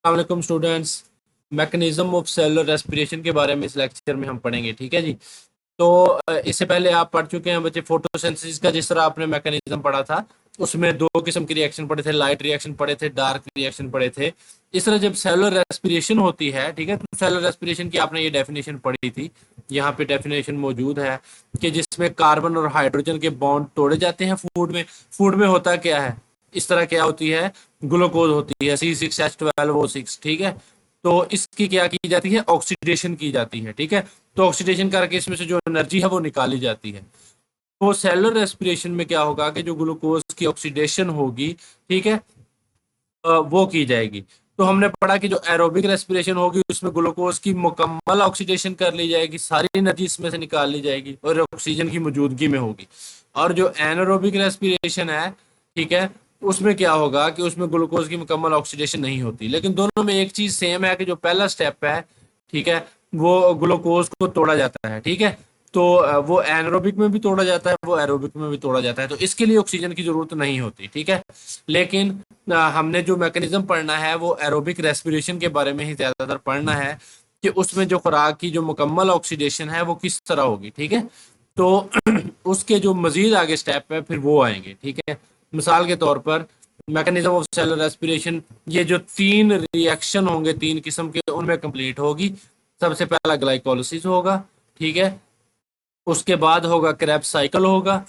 अस्सलाम students. Mechanism of cellular respiration के बारे में इस लेक्चर में हम पढ़ेंगे, ठीक है जी। तो इससे पहले आप पढ़ चुके हैं बच्चे फोटोसिंथेसिस का, जिस तरह आपने मैकेनिज्म पढ़ा था उसमें दो किस्म के रिएक्शन पढ़े थे, लाइट रिएक्शन पढ़े थे, डार्क रिएक्शन पढ़े थे। इस तरह जब सेलुलर रेस्पिरेशन होती है, ठीक है, तो सेलुलर रेस्पिरेशन की आपने ये डेफिनेशन पढ़ी थी, यहाँ पे डेफिनेशन मौजूद है कि जिसमें कार्बन और हाइड्रोजन के बॉन्ड तोड़े जाते हैं फूड में होता क्या है, इस तरह क्या होती है, ग्लूकोज होती है C6H12O6, ठीक है। तो इसकी क्या की जाती है, ऑक्सीडेशन की जाती है, ठीक है। तो ऑक्सीडेशन करके इसमें से जो एनर्जी है वो निकाली जाती है। तो सेलुलर रेस्पिरेशन में क्या होगा कि जो ग्लूकोज की ऑक्सीडेशन होगी, ठीक है, वो की जाएगी। तो हमने पढ़ा कि जो एरोबिक रेस्पिरेशन होगी उसमें ग्लूकोज की मुकम्मल ऑक्सीडेशन कर ली जाएगी, सारी एनर्जी इसमें से निकाल ली जाएगी और ऑक्सीजन की मौजूदगी में होगी। और जो एनारोबिक रेस्पिरेशन है, ठीक है, उसमें क्या होगा कि उसमें ग्लूकोज की मुकम्मल ऑक्सीडेशन नहीं होती, लेकिन दोनों में एक चीज सेम है कि जो पहला स्टेप है, ठीक है, वो ग्लूकोज को तोड़ा जाता है, ठीक है। तो वो एनारोबिक में भी तोड़ा जाता है, वो एरोबिक में भी तोड़ा जाता है, तो इसके लिए ऑक्सीजन की जरूरत नहीं होती, ठीक है। लेकिन हमने जो मैकेनिज्म पढ़ना है वो एरोबिक रेस्पिरेशन के बारे में ही ज्यादातर पढ़ना है कि उसमें जो खुराक की जो मुकम्मल ऑक्सीडेशन है वो किस तरह होगी, ठीक है। तो उसके जो मजीद आगे स्टेप है फिर वो आएंगे, ठीक है। मिसाल के तौर पर मैकेनिज्म ऑफ सेलुलर रेस्पिरेशन, ये जो तीन रिएक्शन होंगे तीन किस्म के, उनमें कंप्लीट होगी। सबसे पहला ग्लाइकोलिसिस होगा, ठीक है, उसके बाद होगा क्रेब्स साइकिल होगा,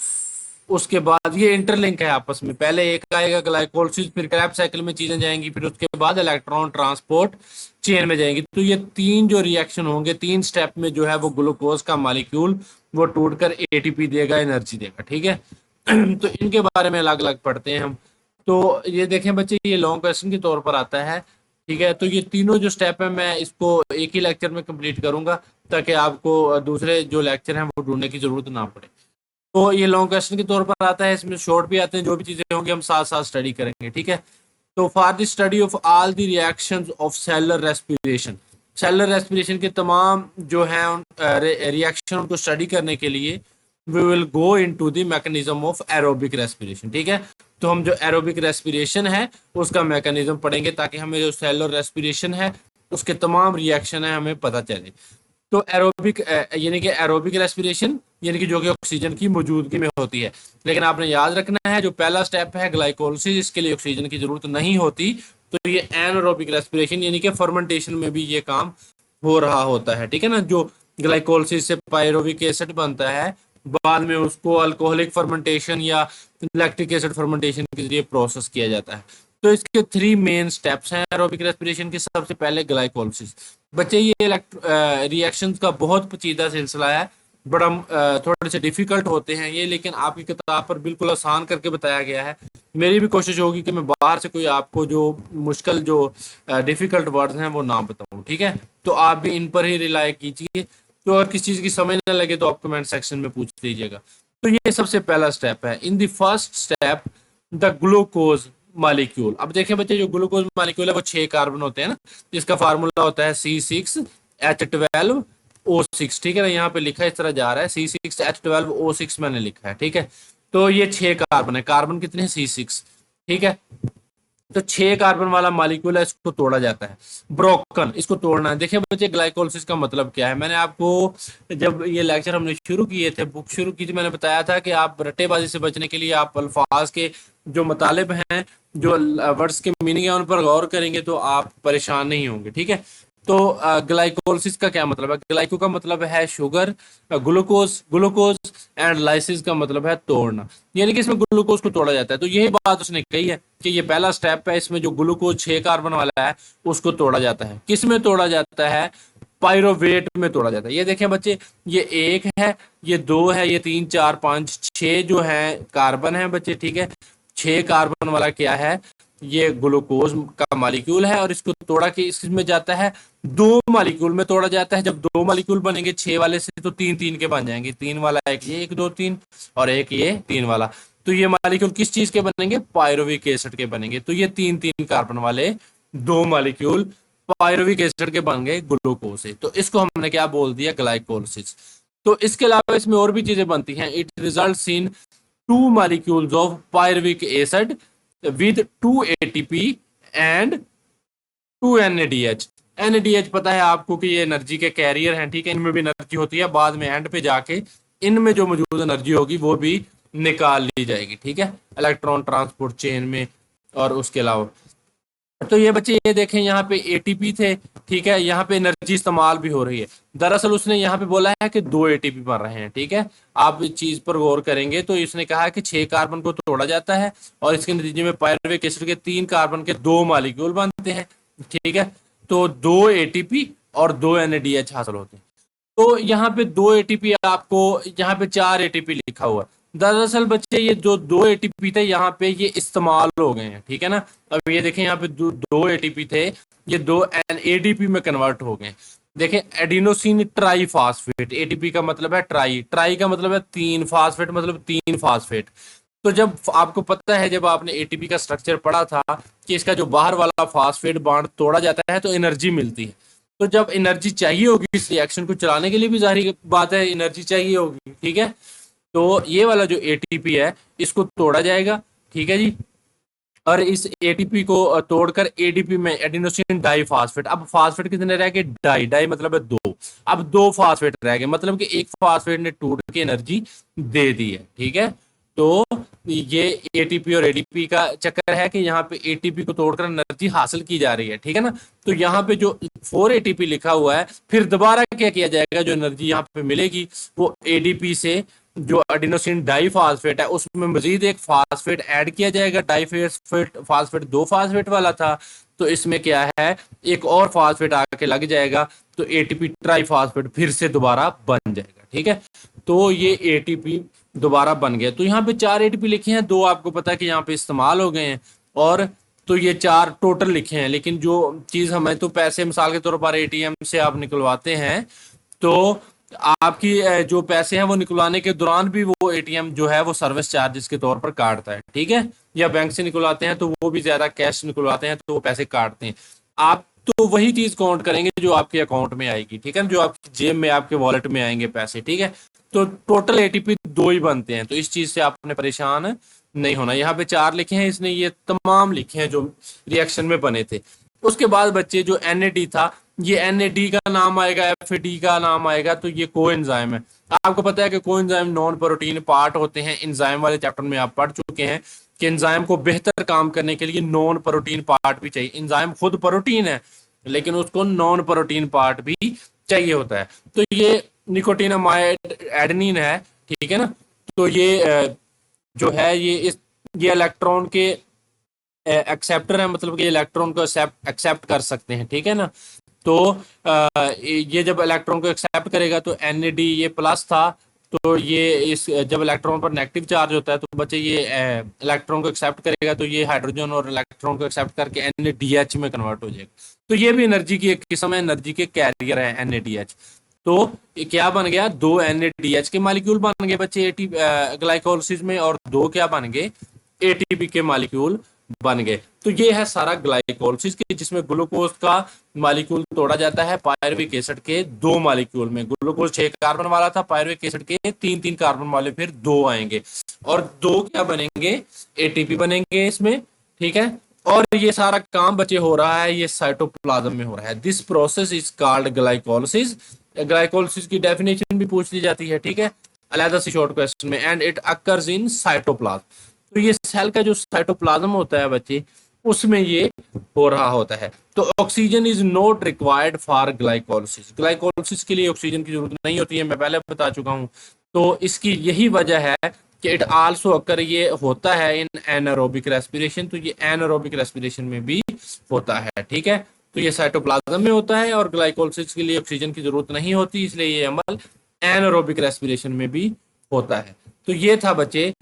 उसके बाद ये इंटरलिंक है आपस में, पहले एक आएगा ग्लाइकोलिसिस, फिर क्रेब्स साइकिल में चीजें जाएंगी, फिर उसके बाद इलेक्ट्रॉन ट्रांसपोर्ट चेन में जाएंगी। तो ये तीन जो रिएक्शन होंगे, तीन स्टेप में जो है वो ग्लूकोज का मॉलिक्यूल वो टूटकर एटीपी देगा, एनर्जी देगा, ठीक है। तो इनके बारे में अलग अलग पढ़ते हैं हम। तो ये देखें बच्चे, ये लॉन्ग क्वेश्चन के तौर पर आता है, ठीक है। तो ये तीनों जो स्टेप है मैं इसको एक ही लेक्चर में कंप्लीट करूंगा ताकि आपको दूसरे जो लेक्चर हैं वो ढूंढने की जरूरत ना पड़े। तो ये लॉन्ग क्वेश्चन के तौर पर आता है, इसमें शॉर्ट भी आते हैं, जो भी चीजें होंगी हम साथ साथ स्टडी करेंगे, ठीक है। तो for the study of all the reactions of cellular respiration, cellular respiration के तमाम जो है रिएक्शन उनको स्टडी करने के लिए we will go into the mechanism of aerobic respiration, ठीक है। तो हम जो एरोबिक रेस्पिरेशन है उसका मैकेनिज्म पढ़ेंगे ताकि हमें जो सेलुलर रेस्पिरेशन है उसके तमाम रिएक्शन है हमें पता चले। तो एरोबिक यानी कि एरोबिक रेस्पिरेशन यानी कि जो कि ऑक्सीजन की मौजूदगी में होती है, लेकिन आपने याद रखना है जो पहला स्टेप है ग्लाइकोलिसिस, इसके लिए ऑक्सीजन की जरूरत नहीं होती। तो ये एनारोबिक रेस्पिरेशन यानी कि फर्मेंटेशन में भी ये काम हो रहा होता है, ठीक है ना। जो ग्लाइकोलिसिस से पायरोविक एसिड बनता है, बाद में उसको अल्कोहलिक फर्मेंटेशन या लैक्टिक एसिड फर्मेंटेशन के जरिए प्रोसेस किया जाता है। तो इसके थ्री मेन स्टेप्स हैं एरोबिक रेस्पिरेशन के। सबसे पहले ग्लाइकोलिसिस। बच्चे ये रिएक्शंस का बहुत पेचीदा सिलसिला है, बड़ा थोड़े से डिफिकल्ट होते हैं ये, लेकिन आपकी किताब पर बिल्कुल आसान करके बताया गया है। मेरी भी कोशिश होगी कि मैं बाहर से कोई आपको जो मुश्किल जो डिफिकल्ट वर्ड्स हैं वो ना बताऊं, ठीक है। तो आप भी इन पर ही रिलाय कीजिए। तो अगर किसी चीज की समझ ना लगे तो आप कमेंट सेक्शन में पूछ लीजिएगा। तो ये सबसे पहला स्टेप है। In the first step the glucose molecule. अब देखें बच्चे, जो ग्लूकोज मॉलिक्यूल है वो 6 कार्बन होते हैं ना, जिसका फार्मूला होता है C6H12O6, ठीक है ना। यहाँ पे लिखा इस तरह जा रहा है C6H12O6 मैंने लिखा है, ठीक है। तो ये 6 कार्बन है, कार्बन कितने हैं, C6, ठीक है। तो 6 कार्बन वाला मॉलिक्यूल है, इसको तोड़ा जाता है, ब्रोकन, इसको तोड़ना है। देखिए बच्चे, ग्लाइकोलिसिस का मतलब क्या है, मैंने आपको जब ये लेक्चर हमने शुरू किए थे, बुक शुरू की थी, मैंने बताया था कि आप रट्टेबाजी से बचने के लिए आप अल्फाज के जो मतलब हैं, जो वर्ड्स के मीनिंग है, उन पर गौर करेंगे तो आप परेशान नहीं होंगे, ठीक है। तो ग्लाइकोलिसिस का क्या मतलब है, ग्लाइको का मतलब है sugar, glucose, glucose and lysis का मतलब है तोड़ना, यानी कि इसमें ग्लूकोज को तोड़ा जाता है। तो यही बात उसने कही है कि ये पहला स्टेप है, इसमें जो ग्लूकोज 6 कार्बन वाला है उसको तोड़ा जाता है। किस में तोड़ा जाता है, पायरोवेट में तोड़ा जाता है। ये देखें बच्चे, ये 1 है, ये 2 है, ये 3 4 5 6 जो है कार्बन है बच्चे, ठीक है। 6 कार्बन वाला क्या है, ये ग्लूकोज का मॉलिक्यूल है, और इसको तोड़ा के इसमें जाता है 2 मॉलिक्यूल में तोड़ा जाता है। जब 2 मॉलिक्यूल बनेंगे 6 वाले से तो 3 3 के बन जाएंगे, 3 वाला एक ये 1 2 3 और एक ये 3 वाला। तो ये मॉलिक्यूल किस चीज के बनेंगे, पायरोविक एसिड के बनेंगे। तो ये 3 3 कार्बन वाले 2 मॉलिक्यूल पायरोविक एसिड के बन गए ग्लूकोज से। तो इसको हमने क्या बोल दिया, ग्लाइकोलिसिस। तो इसके अलावा इसमें और भी चीजें बनती हैं। It results in 2 molecules of pyruvic acid with 2 ATP and 2 NADH। NADH पता है आपको कि ये एनर्जी के कैरियर हैं, ठीक है, इनमें भी एनर्जी होती है, बाद में एंड पे जाके इनमें जो मौजूद एनर्जी होगी वो भी निकाल ली जाएगी, ठीक है, इलेक्ट्रॉन ट्रांसपोर्ट चेन में। और उसके अलावा तो ये बच्चे ये देखें यहाँ पे एटीपी थे, ठीक है, यहाँ पे एनर्जी इस्तेमाल भी हो रही है। दरअसल उसने यहाँ पे बोला है कि 2 ATP बन रहे हैं, ठीक है। आप इस चीज पर गौर करेंगे तो इसने कहा कि 6 कार्बन को तोड़ा जाता है और इसके नतीजे में पायरुविक एसिड के 3 कार्बन के 2 मॉलिक्यूल बनते हैं, ठीक है। तो 2 ATP और 2 NADH हासिल होते हैं। तो यहाँ पे 2 ATP आपको, यहाँ पे 4 ATP लिखा हुआ है। दरअसल बच्चे ये जो 2 ATP थे यहाँ पे ये इस्तेमाल हो गए हैं, ठीक है ना। अब ये देखें यहाँ पे 2 ATP थे, ये 2 ADP में कन्वर्ट हो गए। देखें एडिनोसिन ट्राई फास्फेट, एटीपी का मतलब है ट्राई, ट्राई का मतलब है 3, फास्फेट मतलब 3 फास्फेट। तो जब आपको पता है, जब आपने एटीपी का स्ट्रक्चर पढ़ा था कि इसका जो बाहर वाला फास्फेट बॉन्ड तोड़ा जाता है तो एनर्जी मिलती है। तो जब एनर्जी चाहिए होगी इस रिएक्शन को चलाने के लिए भी जाहिर बात है एनर्जी चाहिए होगी, ठीक है। तो ये वाला जो एटीपी है इसको तोड़ा जाएगा, ठीक है जी। और इस एटीपी को तोड़कर एडीपी में एडिनोसिन डाई फास्फेट, अब फास्फेट कितने रह गए, डाई, डाई मतलब है 2, अब 2 फास्फेट रह गए, मतलब कि एक फास्फेट ने टूट के एनर्जी दे दी है, ठीक है। तो ये एटीपी और एडीपी का चक्कर है कि यहाँ पे एटीपी को तोड़कर एनर्जी हासिल की जा रही है, ठीक है ना। तो यहाँ पे जो 4 ATP लिखा हुआ है, फिर दोबारा क्या किया जाएगा, जो एनर्जी यहाँ पे मिलेगी वो एडीपी से जो एडिनोसिन डाई फास्फेट है उसमें मजीद एक फास्फेट ऐड किया जाएगा। डाई फास्फेट 2 फास्फेट वाला था, तो इसमें क्या है, एक और फास्फेट आके लग जाएगा, तो एटीपी ट्राई फास्फेट फिर से दोबारा बन जाएगा, ठीक है। तो ये एटीपी दोबारा बन गया। तो यहाँ पे 4 ATP लिखे हैं, 2 आपको पता है कि यहाँ पे इस्तेमाल हो गए हैं, और तो ये 4 टोटल लिखे हैं। लेकिन जो चीज हमें तो पैसे मिसाल के तौर पर एटीएम से आप निकलवाते हैं, तो आपकी जो पैसे हैं वो निकलवाने के दौरान भी वो एटीएम जो है वो सर्विस चार्जेस के तौर पर काटता है, ठीक है। या बैंक से निकलवाते हैं तो वो भी ज्यादा कैश निकलवाते हैं तो वो पैसे काटते हैं। आप तो वही चीज काउंट करेंगे जो आपके अकाउंट में आएगी, ठीक है, जो आपकी जेब में आपके वॉलेट में आएंगे पैसे, ठीक है। तो टोटल एटीपी 2 ही बनते हैं, तो इस चीज से आपने परेशान नहीं होना। यहाँ पे 4 लिखे हैं, इसने ये तमाम लिखे हैं जो रिएक्शन में बने थे। उसके बाद बच्चे जो एनएडी था, ये एनएडी का नाम आएगा, एफएडी का नाम आएगा, तो ये कोएंजाइम है। आपको पता है कि कोएंजाइम नॉन प्रोटीन पार्ट होते हैं। एंजाइम वाले चैप्टर में आप पढ़ चुके हैं कि एंजाइम को बेहतर काम करने के लिए नॉन प्रोटीन पार्ट भी चाहिए। एंजाइम खुद प्रोटीन है लेकिन उसको नॉन प्रोटीन पार्ट भी चाहिए होता है। तो ये निकोटिनामाइड एडेनिन है, ठीक है ना। तो ये जो है ये इलेक्ट्रॉन के एक्सेप्टर है, मतलब कि इलेक्ट्रॉन को एक्सेप्ट कर सकते हैं, ठीक है ना। तो ये जब इलेक्ट्रॉन को एक्सेप्ट करेगा तो एनएडी ये प्लस था, तो ये इस जब इलेक्ट्रॉन पर नेगेटिव चार्ज होता है तो बच्चे ये इलेक्ट्रॉन को एक्सेप्ट करेगा, तो ये हाइड्रोजन और इलेक्ट्रॉन को एक्सेप्ट करके एनएडीएच में कन्वर्ट हो जाएगा। तो ये भी एनर्जी की एक किस्म है, एनर्जी के कैरियर है एनएडीएच। तो ये क्या बन गया, 2 NADH के मालिक्यूल बन गए बच्चे ग्लाइकोलिसिस में, और 2 क्या बन गए, एटीपी के मालिक्यूल बन गए। तो ये है सारा ग्लाइकोलिसिस के, जिसमें ग्लूकोज का मालिक्यूल तोड़ा जाता है पायरुविक एसिड के 2 मालिक्यूल में। ग्लूकोज 6 कार्बन वाला था, पायरुविक एसिड के 3-3 कार्बन वाले फिर 2 आएंगे, और 2 क्या बनेंगे, एटीपी बनेंगे इसमें, ठीक है। और ये सारा काम बच्चे हो रहा है, ये साइटोप्लाज्म में हो रहा है। This process is called glycolysis. Glycolysis की डेफिनेशन भी पूछ ली जाती है, ठीक है, अलग से शॉर्ट क्वेश्चन में। And it occurs in cytoplasm. तो ये सेल का जो साइटोप्लाज्म होता है बच्चे, उसमें ये हो रहा होता है। तो oxygen is not required for glycolysis. Glycolysis के लिए ऑक्सीजन की जरूरत नहीं होती है, मैं पहले बता चुका हूं। तो इसकी यही वजह है कि इट आल्सो अकर, ये होता है इन एनारोबिक रेस्पिरेशन। तो ये एनारोबिक रेस्पिरेशन में भी होता है, ठीक है। तो ये साइटोप्लाज्म में होता है और ग्लाइकोलिसिस के लिए ऑक्सीजन की जरूरत नहीं होती, इसलिए ये अमल एनारोबिक रेस्पिरेशन में भी होता है। तो ये था बच्चे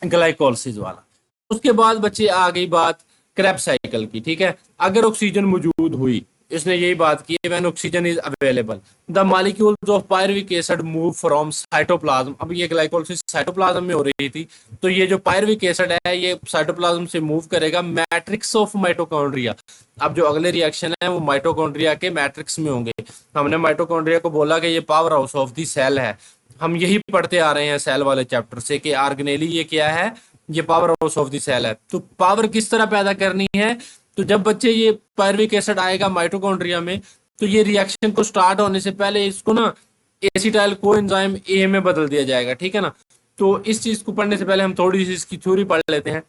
ग्लाइकोलिसिस वाला। उसके बाद बच्चे आ गई बात क्रेब्स साइकिल की, ठीक है। अगर ऑक्सीजन मौजूद हुई, इसने यही बात की है, when oxygen is available the molecules of pyruvic acid move from cytoplasm. अब ये ग्लाइकोलिसिस साइटोप्लाज्म में हो रही थी, तो ये जो पायरुविक एसिड है ये साइटोप्लाज्म से मूव करेगा मैट्रिक्स ऑफ माइटोकॉन्ड्रिया। अब जो अगले रिएक्शन है वो माइटोकॉन्ड्रिया के मैट्रिक्स में होंगे। हमने माइटोकॉन्ड्रिया को बोला कि ये power house of the cell है, हम यही पढ़ते आ रहे हैं सेल वाले चैप्टर से कि ऑर्गेनेली ये क्या है, ये power house of the cell है। तो पावर किस तरह पैदा करनी है, तो जब बच्चे ये पायरुविक एसिड आएगा माइटोकॉन्ड्रिया में, तो ये रिएक्शन को स्टार्ट होने से पहले इसको ना एसिटाइल कोएंजाइम ए में बदल दिया जाएगा, ठीक है ना। तो इस चीज को पढ़ने से पहले हम थोड़ी सी इसकी थ्योरी पढ़ लेते हैं।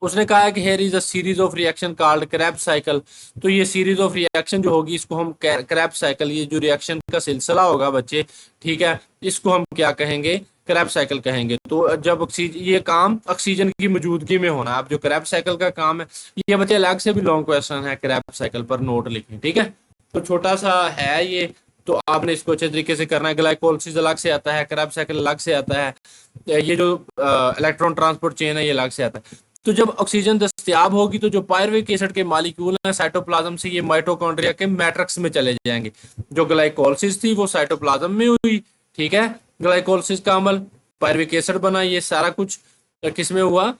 उसने कहा है कि here is a series of reaction called Krebs cycle. तो ये सीरीज ऑफ रिएक्शन जो होगी इसको हम क्रेब्स साइकिल, ये जो रिएक्शन का सिलसिला होगा बच्चे, ठीक है, इसको हम क्या कहेंगे, क्रेब्स साइकिल कहेंगे। तो जब ऑक्सीजन, ये काम ऑक्सीजन की मौजूदगी में होना है। अब जो क्रेब्स साइकिल का काम है, ये बच्चे अलग से भी लॉन्ग क्वेश्चन है क्रेब्स साइकिल पर, नोट लिखें, ठीक है। तो छोटा सा है ये, तो आपने इसको अच्छे तरीके से करना है। ग्लाइकोलिसिस अलग से आता है, क्रेब्स साइकिल अलग से आता है, ये जो इलेक्ट्रॉन ट्रांसपोर्ट चेन है ये अलग से आता है। तो जब ऑक्सीजन दस्तयाब होगी तो जो पायरुविक एसिड के मॉलिक्यूल हैं साइटोप्लाज्म से ये माइटोकॉन्ड्रिया के मैट्रिक्स में चले जाएंगे। जो ग्लाइकोलिसिस थी वो साइटोप्लाज्म में हुई, ठीक है, ग्लाइकोलिसिस का अमल, पायरुविक एसिड बना, ये सारा कुछ किस में हुआ,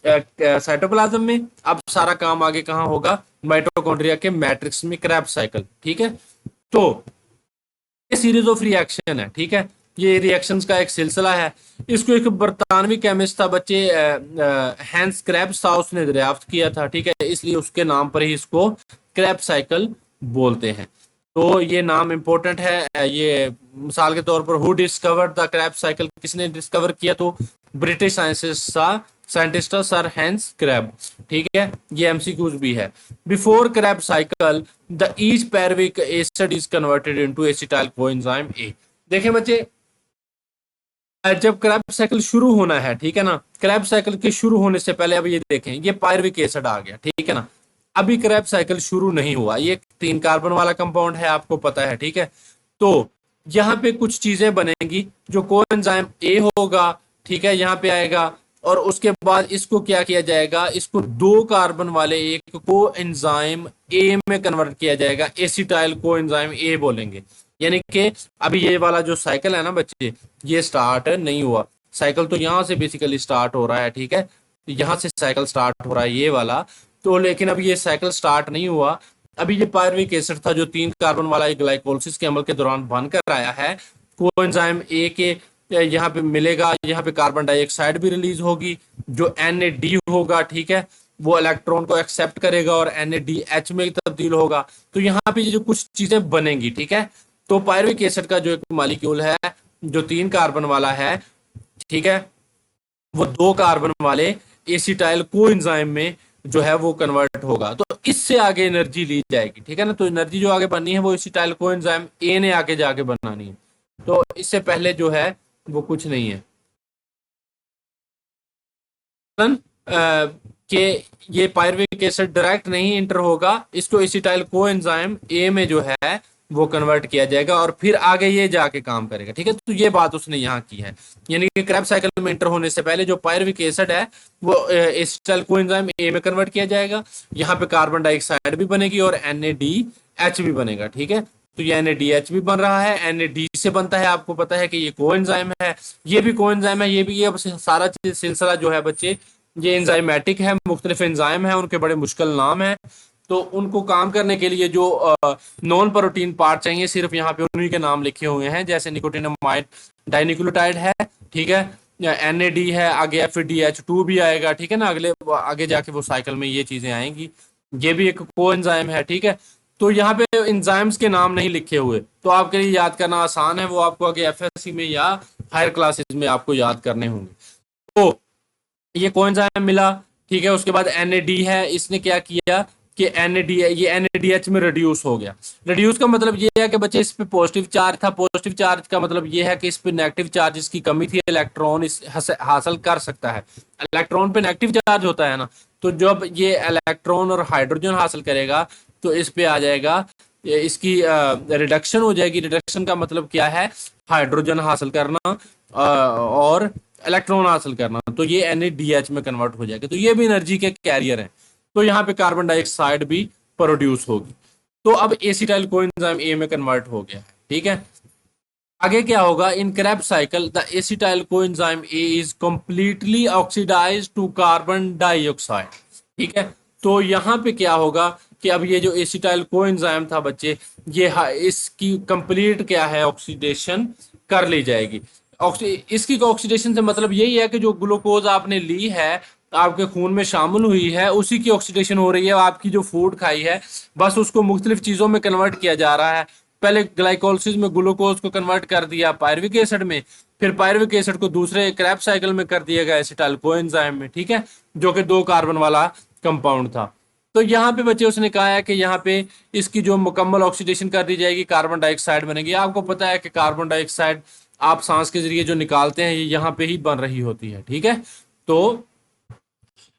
साइटोप्लाज्म में। अब सारा काम आगे कहाँ होगा, माइटोकॉन्ड्रिया के मैट्रिक्स में, क्रेब्स साइकिल, ठीक है। तो ये सीरीज ऑफ रिएक्शन है, ठीक है, ये रिएक्शंस का एक सिलसिला है। इसको एक बरतानवी केमिस्ट था बच्चे, हैंस क्रेब्स था, उसने दरियाफ्त किया था, ठीक है, इसलिए उसके नाम पर ही इसको क्रेब्स साइकिल बोलते हैं। तो ये नाम इंपॉर्टेंट है। ये मिसाल के तौर पर who discovered the Krebs cycle, किसने डिस्कवर किया, तो British scientist sir Hans Kreb, ठीक है, ये एमसीक्यूज भी है। Before Kreb cycle the each pyruvic acid is converted into acetyl coenzyme A. देखें बच्चे, जब क्रैब साइकिल शुरू होना है, ठीक है ना, क्रैब साइकिल के शुरू होने से पहले अब ये देखें, ये पायरुविक एसिड आ गया, ठीक है ना, अभी क्रैब साइकिल शुरू नहीं हुआ, ये 3 कार्बन वाला कंपाउंड है, आपको पता है, ठीक है। तो यहाँ पे कुछ चीजें बनेंगी, जो कोएंजाइम ए होगा, ठीक है, यहाँ पे आएगा, और उसके बाद इसको क्या किया जाएगा, इसको 2 कार्बन वाले एक कोएंजाइम ए में कन्वर्ट किया जाएगा, एसिटाइल कोएंजाइम ए बोलेंगे। यानी कि अभी ये वाला जो साइकिल है ना बच्चे, ये स्टार्ट नहीं हुआ, साइकिल तो यहाँ से बेसिकली स्टार्ट हो रहा है, ठीक है, यहाँ से साइकिल स्टार्ट हो रहा है ये वाला। तो लेकिन अभी ये साइकिल स्टार्ट नहीं हुआ, अभी ये पायरुविक एसिड था जो 3 कार्बन वाला ग्लाइकोलिसिस के अमल के दौरान बनकर आया है, कोएंजाइम ए के यहाँ पे मिलेगा, यहाँ पे कार्बन डाइऑक्साइड भी रिलीज होगी, जो NAD होगा, ठीक है, वो इलेक्ट्रॉन को एक्सेप्ट करेगा और NADH में तब्दील होगा। तो यहाँ पे जो कुछ चीजें बनेंगी, ठीक है। तो पायरुविक एसिड का जो एक मॉलिक्यूल है जो 3 कार्बन वाला है, ठीक है, वो 2 कार्बन वाले एसिटाइल कोएंजाइम में जो है वो कन्वर्ट होगा। तो इससे आगे एनर्जी ली जाएगी, ठीक है ना। तो एनर्जी जो आगे बननी है वो एसिटाइल कोएंजाइम ए ने आगे जाके बनानी है। तो इससे पहले जो है वो कुछ नहीं है कि ये पायरुविक एसिड डायरेक्ट नहीं इंटर होगा, इसको एसिटाइल कोएंजाइम ए में जो है वो कन्वर्ट किया जाएगा और फिर आगे ये जाके काम करेगा, ठीक है। तो ये बात उसने यहाँ की है, यानी कि क्रैब साइकिल में इंटर होने से पहले जो पायरुविक एसिड है वो एसिटाइल कोएंजाइम ए में कन्वर्ट किया जाएगा, यहाँ पे कार्बन डाइऑक्साइड भी बनेगी और NADH भी बनेगा, ठीक है। तो ये NADH भी बन रहा है, NAD से बनता है, आपको पता है कि ये कोएंजाइम है, ये भी कोएंजाइम है, ये भी, ये सारा सिलसिला जो है बच्चे ये एंजाइमेटिक है, मुख्तलिफ एंजाइम है, उनके बड़े मुश्किल नाम है। तो उनको काम करने के लिए जो नॉन प्रोटीन पार्ट चाहिए, सिर्फ यहाँ पे उन्हीं के नाम लिखे हुए हैं, जैसे निकोटिनामाइड डाइन्यूक्लियोटाइड है, ठीक है, NAD है, आगे FADH2 भी आएगा, ठीक है ना, अगले आगे जाके वो साइकिल में ये चीजें आएंगी, ये भी एक कोएंजाइम है, ठीक है। तो यहाँ पे एंजाइम्स के नाम नहीं लिखे हुए, तो आपके लिए याद करना आसान है, वो आपको आगे FSC में या हायर क्लासेस में आपको याद करने होंगे। तो ये कोएंजाइम मिला, ठीक है, उसके बाद NAD है, इसने क्या किया कि ये NADH में रिड्यूस हो गया। रिड्यूस का मतलब ये है कि बच्चे इस पे पॉजिटिव चार्ज था, पॉजिटिव चार्ज का मतलब ये है कि इस पे नेगेटिव चार्ज की कमी थी, इलेक्ट्रॉन इस हासिल कर सकता है। इलेक्ट्रॉन पे नेगेटिव चार्ज होता है ना, तो जब ये इलेक्ट्रॉन और हाइड्रोजन हासिल करेगा तो इस पे आ जाएगा, इसकी रिडक्शन हो जाएगी। रिडक्शन का मतलब क्या है, हाइड्रोजन हासिल करना और इलेक्ट्रॉन हासिल करना, तो ये NADH में कन्वर्ट हो जाएगा। तो ये भी एनर्जी के कैरियर हैं। तो यहाँ पे कार्बन डाइऑक्साइड भी प्रोड्यूस होगी। तो अब एसिटाइल कोएंजाइम ए में कन्वर्ट हो गया है, ठीक है। आगे क्या होगा, in Krebs cycle the acetyl coenzyme A is completely oxidised to carbon dioxide, ठीक है। तो यहाँ पे क्या होगा कि अब ये जो एसिटाइल कोएंजाइम था बच्चे, ये इसकी कंप्लीट क्या है, ऑक्सीडेशन कर ली जाएगी। इसकी ऑक्सीडेशन से मतलब यही है कि जो ग्लूकोज आपने ली है आपके खून में शामिल हुई है उसी की ऑक्सीडेशन हो रही है। आपकी जो फूड खाई है बस उसको मुख्तलिफ चीज़ों में कन्वर्ट किया जा रहा है। पहले ग्लाइकोलिसिस में ग्लूकोज को कन्वर्ट कर दिया पायरुविक एसिड में, फिर पायरुविक एसिड को दूसरे क्रैब साइकिल में कर दिया गया एसिटाइल कोएंजाइम में, ठीक है, जो कि 2 कार्बन वाला कंपाउंड था। तो यहाँ पे बच्चे उसने कहा है कि यहाँ पे इसकी जो मुकम्मल ऑक्सीडेशन कर दी जाएगी, कार्बन डाइऑक्साइड बनेगी। आपको पता है कि कार्बन डाइऑक्साइड आप सांस के जरिए जो निकालते हैं ये यहाँ पे ही बन रही होती है, ठीक है। तो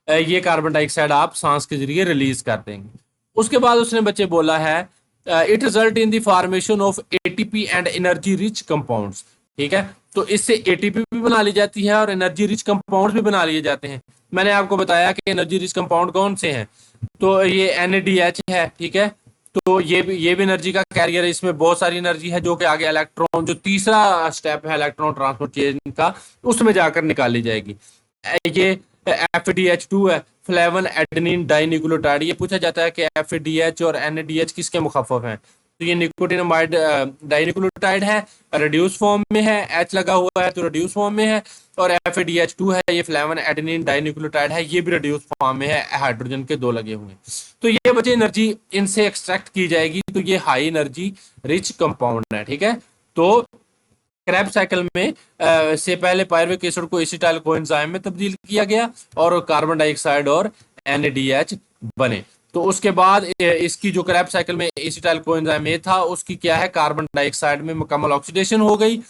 ये कार्बन डाइऑक्साइड आप सांस के जरिए रिलीज कर देंगे। उसके बाद उसने बच्चे बोला है it result in the formation of ATP and energy rich compounds, ठीक है। तो इससे एटीपी भी बना ली जाती है और एनर्जी रिच कंपाउंड्स भी बना लिए जाते हैं। मैंने आपको बताया कि एनर्जी रिच कंपाउंड कौन से हैं, तो ये NADH है, ठीक है। तो ये भी एनर्जी का कैरियर है, इसमें बहुत सारी एनर्जी है जो कि आगे इलेक्ट्रॉन, जो तीसरा स्टेप है इलेक्ट्रॉन ट्रांसपोर्ट चेन का, उसमें जाकर निकाली जाएगी। ये FADH2 है, फ्लेवन एडेनिन डाइन्यूक्लियोटाइड। ये पूछा जाता है कि FADH और NADH किसके मुखफ़फ़ हैं, तो ये निकोटिनामाइड डाइन्यूक्लियोटाइड है, रिड्यूस फॉर्म में है, H लगा हुआ है तो रिड्यूस फॉर्म में है। और FADH2 है, ये फ्लेवन एडेनिन डाइन्यूक्लियोटाइड है, ये भी रिड्यूस फॉर्म में है, हाइड्रोजन के 2 लगे हुए हैं। तो ये बचे एनर्जी इनसे एक्सट्रैक्ट की जाएगी, तो ये हाई एनर्जी रिच कंपाउंड है, ठीक है। तो क्रैब साइकिल में से पहले पायरुविक एसिड को एसिटाइल कोएंजाइम में तब्दील किया गया और कार्बन डाइऑक्साइड और NADH बने। तो उसके बाद इसकी जो क्रैब साइकिल में एसिटाइल कोएंजाइम ए था उसकी क्या है, कार्बन डाइऑक्साइड में मुकम्मल ऑक्सीडेशन हो गई,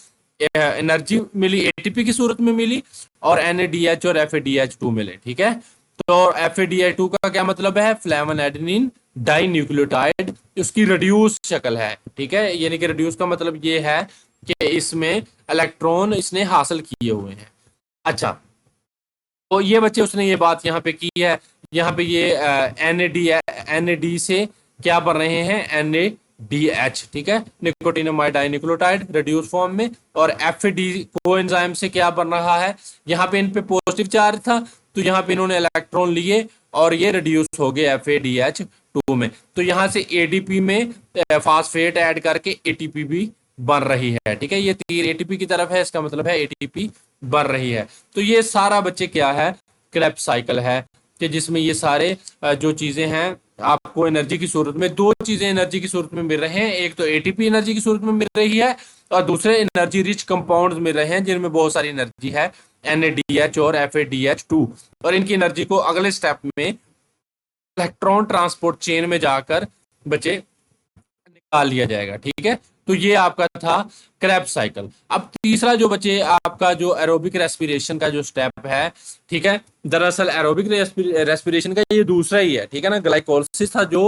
एनर्जी मिली, एटीपी की सूरत में मिली, और NADH और FADH2 मिले, ठीक है। तो FADH2 का क्या मतलब है, फ्लेवन एडेनिन डाई न्यूक्लियोटाइड, उसकी रिड्यूस शक्ल है, ठीक है। यानी कि रिड्यूस का मतलब ये है कि इसमें इलेक्ट्रॉन इसने हासिल किए हुए हैं। अच्छा, तो ये बच्चे उसने ये बात यहाँ पे की है। यहाँ पे ये NAD से क्या बन रहे हैं, NADH, ठीक है, निकोटिनामाइड डाइन्यूक्लियोटाइड रिड्यूस फॉर्म में। और FAD कोएंजाइम से क्या बन रहा है, यहाँ पे इन पे पॉजिटिव चार्ज था तो यहाँ पे इन्होंने इलेक्ट्रॉन लिए और ये रिड्यूस हो गए FADH2 में। तो यहाँ से ADP में फास्फेट ऐड करके ATP भी बन रही है, ठीक है। ये तीर ATP की तरफ है, इसका मतलब है ATP बन रही है। तो ये सारा बच्चे क्या है, क्रेब्स साइकिल है, कि जिसमें ये सारे जो चीजें हैं आपको एनर्जी की सूरत में, 2 चीजें एनर्जी की सूरत में मिल रहे हैं। एक तो ATP एनर्जी की सूरत में मिल रही है और दूसरे एनर्जी रिच कंपाउंड्स मिल रहे हैं जिनमें बहुत सारी एनर्जी है, NADH और FADH2। और इनकी एनर्जी को अगले स्टेप में इलेक्ट्रॉन ट्रांसपोर्ट चेन में जाकर बच्चे निकाल लिया जाएगा, ठीक है। तो ये आपका था क्रेब्स साइकिल। अब तीसरा जो बच्चे आपका जो एरोबिक रेस्पिरेशन का जो स्टेप है, ठीक है, दरअसल एरोबिक रेस्पिरेशन का ये दूसरा ही है, ठीक है ना। ग्लाइकोलिसिस था जो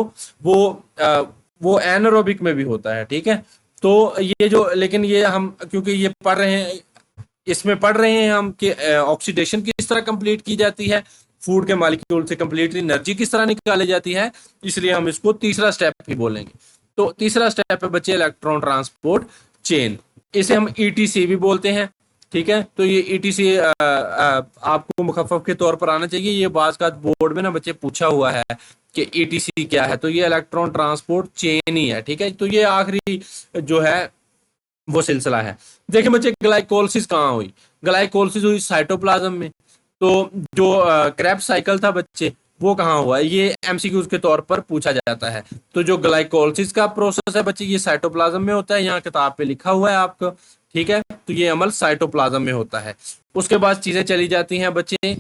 वो एनारोबिक में भी होता है, ठीक है। तो ये जो, लेकिन ये हम क्योंकि ये पढ़ रहे हैं, इसमें पढ़ रहे हैं हम कि ऑक्सीडेशन किस तरह कंप्लीट की जाती है, फूड के मॉलिक्यूल से कंप्लीटली एनर्जी किस तरह निकाली जाती है, इसलिए हम इसको तीसरा स्टेप ही बोलेंगे। तो तीसरा स्टेप है बच्चे इलेक्ट्रॉन ट्रांसपोर्ट चेन, इसे हम ETC भी बोलते हैं, ठीक है। तो ये ETC आपको मुखफ़फ़ के तौर पर आना चाहिए। ये बाज़ का बोर्ड में ना बच्चे पूछा हुआ है कि ETC क्या है, तो ये इलेक्ट्रॉन ट्रांसपोर्ट चेन ही है, ठीक है। तो ये आखिरी जो है वो सिलसिला है। देखिए बच्चे, ग्लाइकोलिसिस कहाँ हुई, ग्लाइकोलिसिस हुई साइटोप्लाज्म में। तो जो क्रेब्स साइकिल था बच्चे, वो कहाँ हुआ, ये MCQs के तौर पर पूछा जाता है। तो जो ग्लाइकोलिसिस का प्रोसेस है बच्चे, ये साइटोप्लाज्म में होता है, यहाँ किताब पे लिखा हुआ है आपको, ठीक है। तो ये अमल साइटोप्लाज्म में होता है। उसके बाद चीजें चली जाती हैं बच्चे,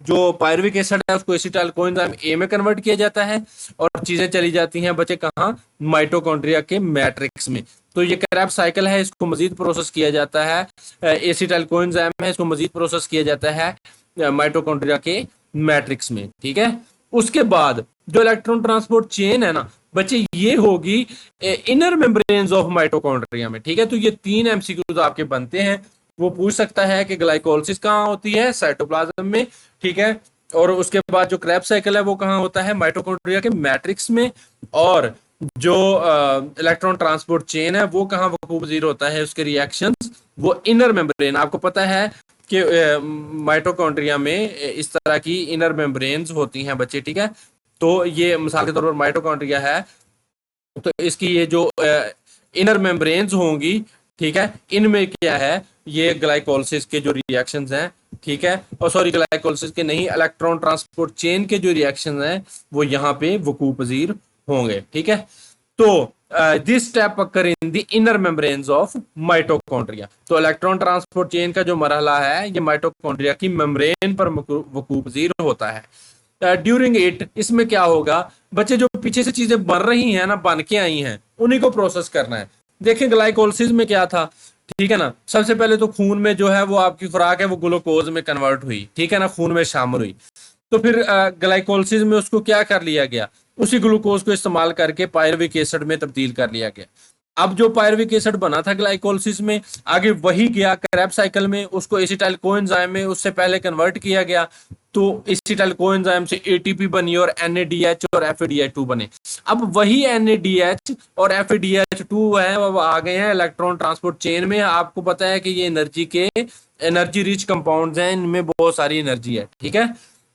जो पायरुविक एसिड है उसको एसिटाइल कोएंजाइम ए में कन्वर्ट किया जाता है और चीजें चली जाती हैं बच्चे कहाँ, माइटोकॉन्ड्रिया के मैट्रिक्स में। तो ये क्रेब्स साइकिल है, इसको मजीद प्रोसेस किया जाता है, एसिटाइल कोएंजाइम है, इसको मजीद प्रोसेस किया जाता है माइटोकॉन्ड्रिया के मैट्रिक्स में, ठीक है। उसके बाद जो इलेक्ट्रॉन ट्रांसपोर्ट चेन है ना बच्चे, ये होगी इनर मेम्ब्रेन्स ऑफ माइटोकॉन्ड्रिया में, ठीक है। तो ये 3 MCQs आपके बनते हैं। वो पूछ सकता है कि ग्लाइकोलिसिस कहाँ होती है, साइटोप्लाज्म में, ठीक है। और उसके बाद जो क्रेब्स साइकिल है वो कहाँ होता है, माइटोकॉन्ड्रिया के मैट्रिक्स में। और जो इलेक्ट्रॉन ट्रांसपोर्ट चेन है वो कहाँ वकूफ पजीर होता है, उसके रिएक्शंस वो इनर मेम्ब्रेन। आपको पता है कि माइटोकॉन्ड्रिया में इस तरह की इनर मेम्ब्रेन्स होती हैं बच्चे, ठीक है। तो ये मिसाल के तौर पर माइटोकॉन्ड्रिया है, तो इसकी ये जो इनर मेम्ब्रेन्स होंगी, ठीक है, इनमें क्या है, ये ग्लाइकोलिसिस के जो रिएक्शंस हैं ठीक है, और सॉरी ग्लाइकोलिसिस के नहीं, इलेक्ट्रॉन ट्रांसपोर्ट चेन के जो रिएक्शन हैं वो यहाँ पे वकूअ पजीर होंगे। ठीक है, तो this step occur in the inner membranes of mitochondria. तो इलेक्ट्रॉन ट्रांसपोर्ट चेन का जो मरहला है ये माइटोकॉन्ड्रिया की मेम्ब्रेन पर वकूअ पजीर होता है। ड्यूरिंग इट इसमें क्या होगा बच्चे, जो पीछे से चीजें बन रही हैं ना, बन के आई हैं, उन्हीं को प्रोसेस करना है। देखें ग्लाइकोलिसिस में क्या था, ठीक है ना, सबसे पहले तो खून में जो है वो आपकी खुराक है वो ग्लूकोज में कन्वर्ट हुई, ठीक है ना, खून में शामिल हुई। तो फिर ग्लाइकोलिसिस में उसको क्या कर लिया गया, उसी ग्लूकोज को इस्तेमाल करके पायरुविक एसिड में तब्दील कर लिया गया। अब जो पायरुविक एसिड बना था ग्लाइकोलिसिस में, आगे वही गया क्रेब्स साइकिल में, उसको एसिटाइल कोएंजाइम में उससे पहले कन्वर्ट किया गया। तो एसिटाइल कोएंजाइम से एटीपी बनी और NADH और FADH2 बने। अब वही NADH और FADH2 है अब आ गए हैं इलेक्ट्रॉन ट्रांसपोर्ट चेन में। आपको पता है कि ये एनर्जी रिच कंपाउंड्स हैं, इनमें बहुत सारी एनर्जी है। ठीक है,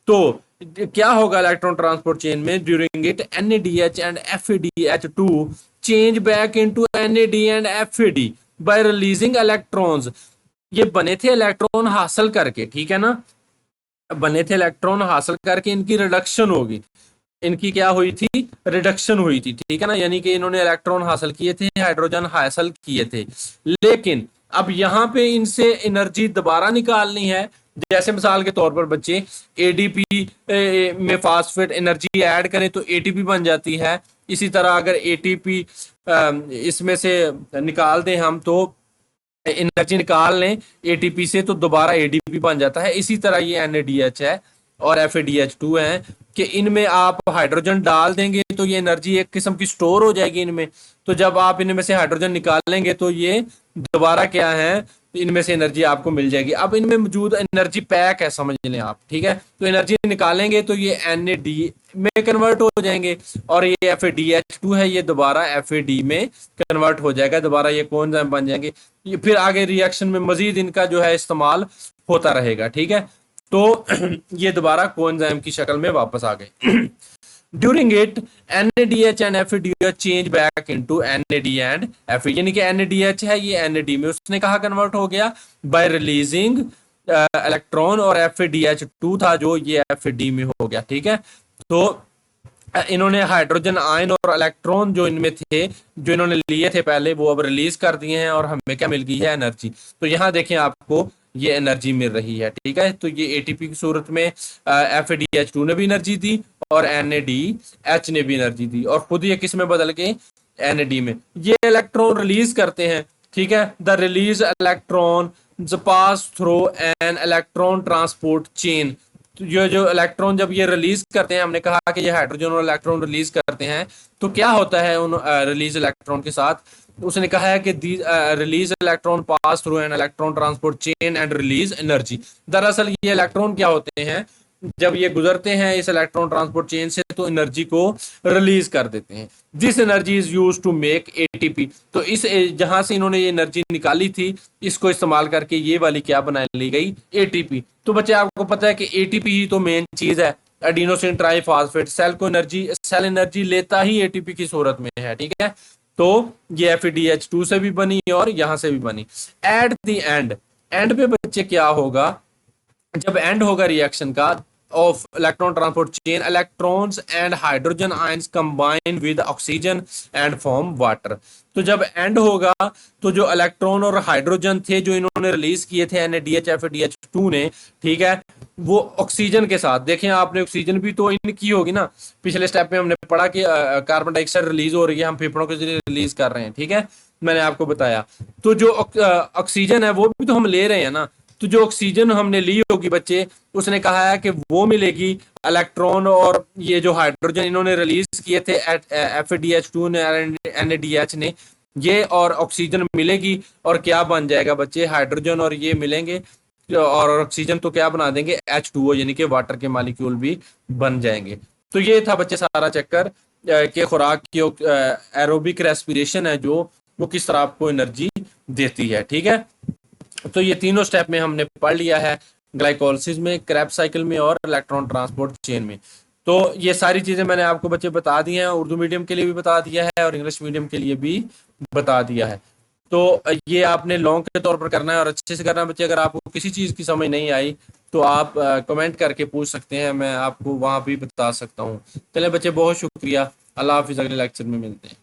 तो क्या होगा इलेक्ट्रॉन ट्रांसपोर्ट चेन में, during it NADH and FADH2 change back into NAD and FAD bye releasing electrons. ये बने थे इलेक्ट्रॉन हासिल करके, ठीक है ना, बने थे इलेक्ट्रॉन हासिल करके, इनकी रिडक्शन होगी, इनकी क्या हुई थी, रिडक्शन हुई थी। ठीक है ना, यानी कि इन्होंने इलेक्ट्रॉन हासिल किए थे, हाइड्रोजन हासिल किए थे, लेकिन अब यहाँ पे इनसे एनर्जी दोबारा निकालनी है। जैसे मिसाल के तौर पर बच्चे ADP में फास्फेट एनर्जी ऐड करें तो ATP बन जाती है। इसी तरह अगर ATP इसमें से निकाल दें हम, तो एनर्जी निकाल लें ATP से, तो दोबारा ADP बन जाता है। इसी तरह ये NADH है और FADH2 है कि इनमें आप हाइड्रोजन डाल देंगे तो ये एनर्जी एक किस्म की स्टोर हो जाएगी इनमें। तो जब आप इनमें से हाइड्रोजन निकालेंगे तो ये दोबारा क्या है, इनमें से एनर्जी आपको मिल जाएगी। अब इनमें मौजूद एनर्जी पैक है, समझ लें आप। ठीक है, तो एनर्जी निकालेंगे तो ये NAD में कन्वर्ट हो जाएंगे, और ये FADH2 है, ये दोबारा FAD में कन्वर्ट हो जाएगा, दोबारा ये कोएंजाइम बन जाएंगे। ये फिर आगे रिएक्शन में मजीद इनका जो है इस्तेमाल होता रहेगा। ठीक है, तो ये दोबारा कोएंजाइम की शक्ल में वापस आ गए। During it NADH and FADH change back into NAD and FAD, यानी कि NADH है ये NAD में उसने कहा कन्वर्ट हो गया बाय रिलीजिंग इलेक्ट्रॉन, और FADH2 था जो ये FAD में हो गया। ठीक है, तो इन्होंने हाइड्रोजन आयन और इलेक्ट्रॉन जो इनमें थे, जो इन्होंने लिए थे पहले, वो अब रिलीज कर दिए हैं और हमें क्या मिल गई है, एनर्जी। तो यहाँ देखें आपको ये एनर्जी मिल रही है। ठीक है, तो ये ATP की सूरत में FADH2 ने भी एनर्जी दी और NADH ने भी एनर्जी दी, और खुद ये किस में बदल के, NAD में। ये इलेक्ट्रॉन रिलीज करते हैं। ठीक है, the release electron pass through an electron transport chain. तो ये जो इलेक्ट्रॉन जब ये रिलीज करते हैं, हमने कहा कि ये हाइड्रोजन और इलेक्ट्रॉन रिलीज करते हैं, तो क्या होता है उन रिलीज इलेक्ट्रॉन के साथ, उसने कहा है कि release electron pass through an electron transport chain and release energy. दरअसल ये इलेक्ट्रॉन क्या होते हैं, जब ये गुजरते हैं इस इलेक्ट्रॉन ट्रांसपोर्ट चेन से तो एनर्जी को रिलीज कर देते हैं। This energy is used to make ATP। तो इस जहां से इन्होंने ये एनर्जी निकाली थी, इसको इस्तेमाल करके ये वाली क्या बना ली गई, ATP। तो बच्चे आपको पता है कि ATP ही तो मेन चीज है, एडिनोसिन ट्राइफॉस्फेट। सेल एनर्जी लेता ही ATP की सूरत में है। ठीक है, तो ये FADH2 से भी बनी और यहां से भी बनी। एट द एंड पे बच्चे क्या होगा, जब एंड होगा रिएक्शन का of electron transport chain, electrons and hydrogen ions combine with oxygen and form water. तो जब एंड होगा तो जो इलेक्ट्रॉन और हाइड्रोजन थे जो इन्होंने रिलीज किए थे NADH FADH2 ने, ठीक है, वो ऑक्सीजन के साथ, देखें आपने ऑक्सीजन भी तो इनकी होगी ना। पिछले स्टेप में हमने पढ़ा कि कार्बन डाइऑक्साइड रिलीज हो रही है, हम फेफड़ों के जरिए रिलीज कर रहे हैं। ठीक है, मैंने आपको बताया। तो जो ऑक्सीजन है वो भी तो हम ले रहे हैं ना। तो जो ऑक्सीजन हमने ली होगी बच्चे, उसने कहा है कि वो मिलेगी इलेक्ट्रॉन और ये जो हाइड्रोजन इन्होंने रिलीज किए थे FADH2 ने, NADH ने, ये और ऑक्सीजन मिलेगी, और क्या बन जाएगा बच्चे, हाइड्रोजन और ये मिलेंगे, और ऑक्सीजन तो क्या बना देंगे, H2O, यानी कि वाटर के मालिक्यूल भी बन जाएंगे। तो ये था बच्चे सारा चक्कर कि खुराक की एरोबिक रेस्पिरेशन है जो वो किस तरह आपको एनर्जी देती है। ठीक है, तो ये तीनों स्टेप में हमने पढ़ लिया है, ग्लाइकोलिसिस में, क्रेब्स साइकिल में और इलेक्ट्रॉन ट्रांसपोर्ट चेन में। तो ये सारी चीजें मैंने आपको बच्चे बता दी हैं, उर्दू मीडियम के लिए भी बता दिया है और इंग्लिश मीडियम के लिए भी बता दिया है। तो ये आपने लॉन्ग के तौर पर करना है और अच्छे से करना है बच्चे। अगर आपको किसी चीज़ की समझ नहीं आई तो आप कमेंट करके पूछ सकते हैं, मैं आपको वहाँ भी बता सकता हूँ। चलें बच्चे, बहुत शुक्रिया। अल्लाह हाफिज़, अगले लेक्चर में मिलते हैं।